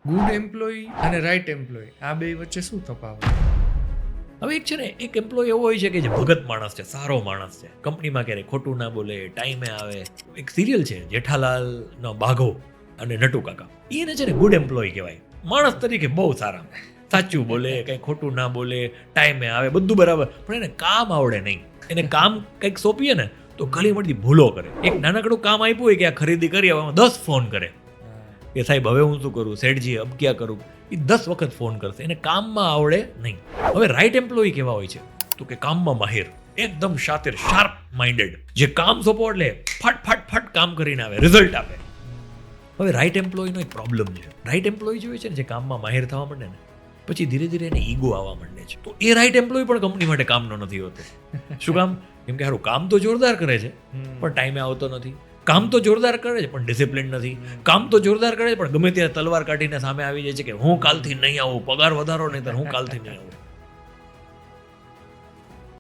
Good employ અને right employ આ બે વચ્ચે શું તફાવત? હવે એક છે ને, એક એમ્પ્લોય એવો હોય છે કે જે ભગત માણસ છે, સારો માણસ છે, કંપનીમાં ક્યારેય ખોટું ના બોલે, ટાઈમે આવે. એક સિરિયલ છે જેઠાલાલનો બાઘો અને નટુ કાકા, એને છે ને ગુડ એમ્પ્લોય કહેવાય. માણસ તરીકે બહુ સારા, સાચું બોલે, કંઈ ખોટું ના બોલે, ટાઈમે આવે, બધું બરાબર, પણ એને કામ આવડે નહીં. એને કામ કંઈક સોંપીએ ને તો ઘણી બધી ભૂલો કરે. એક નાનકડું કામ આપ્યું હોય કે આ ખરીદી કરી આવવામાં 10 ફોન કરે કે સાહેબ હવે હું શું કરું, શેઠજી અબ ક્યાં કરું. એ 10 વખત ફોન કરશે, એને કામમાં આવડે નહીં. હવે રાઈટ એમ્પ્લોય કેવા હોય છે તો કે કામમાં માહિર, એકદમ શાતિર, શાર્પ માઇન્ડેડ, જે કામ સોંપો એટલે ફટ ફટ ફટ કામ કરીને આવે, રિઝલ્ટ આપે. હવે રાઈટ એમ્પ્લોયનો એક પ્રોબ્લેમ છે. રાઈટ એમ્પ્લોય જે હોય છે ને, જે કામમાં માહિર થવા માંડે ને, પછી ધીરે ધીરે એને ઈગો આવવા માંડે છે. તો એ રાઈટ એમ્પ્લોય પણ કંપની માટે કામનો નથી હોતો. શું કામ? કેમ કે સારું કામ તો જોરદાર કરે છે પણ ટાઈમે આવતો નથી. કામ તો જોરદાર કરે છે પણ ડિસિપ્લિન નથી. કામ તો જોરદાર કરે છે પણ ગમે ત્યારે તલવાર કાઢીને સામે આવી જાય છે કે હું કાલથી નહીં આવું, પગાર વધારો નહીં તો હું કાલથી નહીં આવું.